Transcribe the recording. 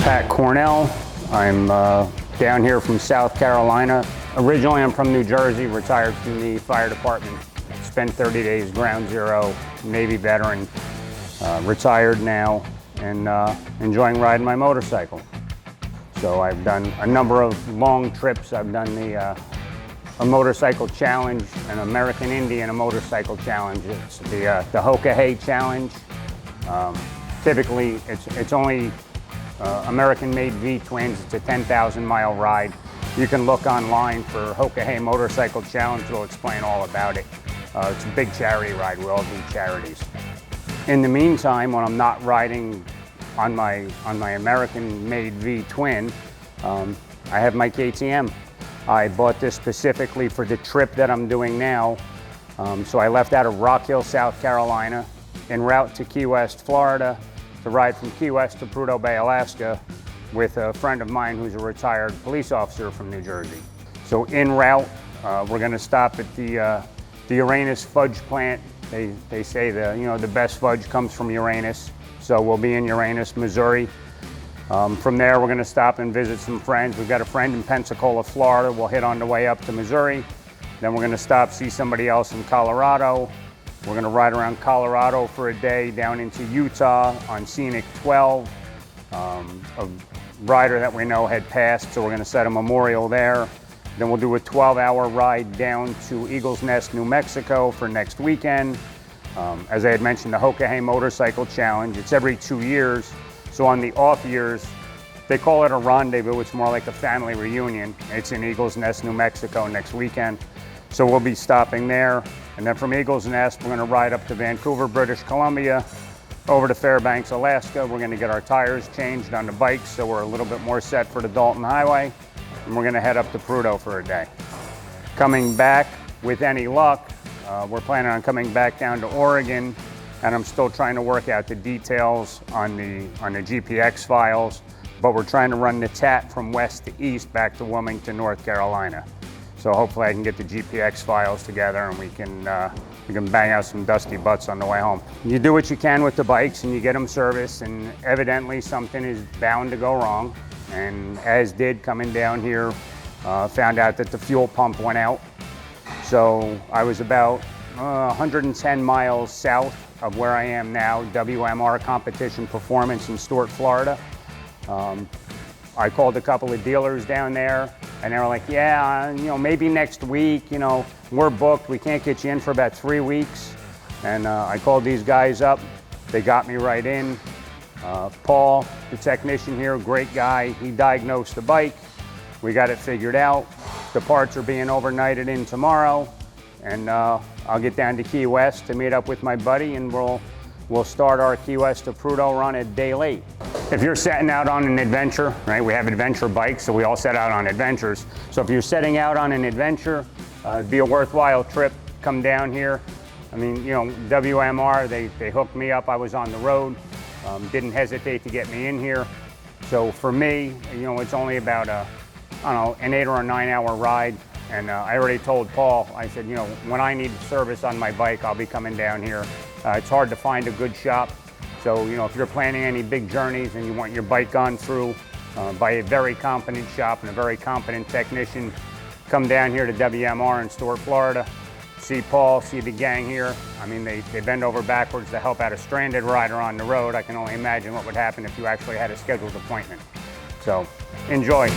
Pat Cornell. I'm down here from South Carolina. Originally, I'm from New Jersey, retired from the fire department. Spent 30 days ground zero, Navy veteran, retired now, and enjoying riding my motorcycle. So I've done a number of long trips. I've done a motorcycle challenge, an American Indian, a motorcycle challenge. It's the Hoka Challenge. Typically, it's only American-made V-twins. It's a 10,000-mile ride. You can look online for Hoka Motorcycle Challenge. It'll explain all about it. It's a big charity ride. We all do charities. In the meantime, when I'm not riding on my American-made V-twin, I have my KTM. I bought this specifically for the trip that I'm doing now. So I left out of Rock Hill, South Carolina, en route to Key West, Florida, to ride from Key West to Prudhoe Bay, Alaska, with a friend of mine who's a retired police officer from New Jersey. So en route, we're going to stop at the Uranus fudge plant. They say the best fudge comes from Uranus. So we'll be in Uranus, Missouri. From there, we're going to stop and visit some friends. We've got a friend in Pensacola, Florida. We'll hit on the way up to Missouri. Then we're going to stop, see somebody else in Colorado. We're going to ride around Colorado for a day, down into Utah on Scenic 12. A rider that we know had passed, so we're going to set a memorial there. Then we'll do a 12-hour ride down to Eagles Nest, New Mexico for next weekend. As I had mentioned, the Hoka Motorcycle Challenge, it's every 2 years. So on the off years, they call it a rendezvous. It's more like a family reunion. It's in Eagles Nest, New Mexico next weekend. So we'll be stopping there. And then from Eagles Nest, we're going to ride up to Vancouver, British Columbia, over to Fairbanks, Alaska. We're going to get our tires changed on the bikes, so we're a little bit more set for the Dalton Highway. And we're going to head up to Prudhoe for a day. Coming back, with any luck, we're planning on coming back down to Oregon, and I'm still trying to work out the details on the GPX files, but we're trying to run the TAT from west to east back to Wilmington, North Carolina. So hopefully I can get the GPX files together and we can bang out some dusty butts on the way home. You do what you can with the bikes and you get them serviced, and evidently something is bound to go wrong. And as did coming down here, found out that the fuel pump went out. So I was about 110 miles south of where I am now, WMR Competition Performance in Stuart, Florida. I called a couple of dealers down there, and they were like, yeah, maybe next week, we're booked. We can't get you in for about 3 weeks. And I called these guys up. They got me right in. Paul, the technician here, great guy. He diagnosed the bike. We got it figured out. The parts are being overnighted in tomorrow. And I'll get down to Key West to meet up with my buddy, and we'll start our Key West to Prudhoe run a day late. If you're setting out on an adventure, right, we have adventure bikes, so we all set out on adventures. So if you're setting out on an adventure, it'd be a worthwhile trip, come down here. I mean, WMR, they hooked me up. I was on the road, didn't hesitate to get me in here. So for me, it's only about an 8 or a 9 hour ride. And I already told Paul, I said, when I need service on my bike, I'll be coming down here. It's hard to find a good shop. So, if you're planning any big journeys and you want your bike gone through by a very competent shop and a very competent technician, come down here to WMR in Stuart, Florida. See Paul, see the gang here. I mean, they bend over backwards to help out a stranded rider on the road. I can only imagine what would happen if you actually had a scheduled appointment. So, enjoy.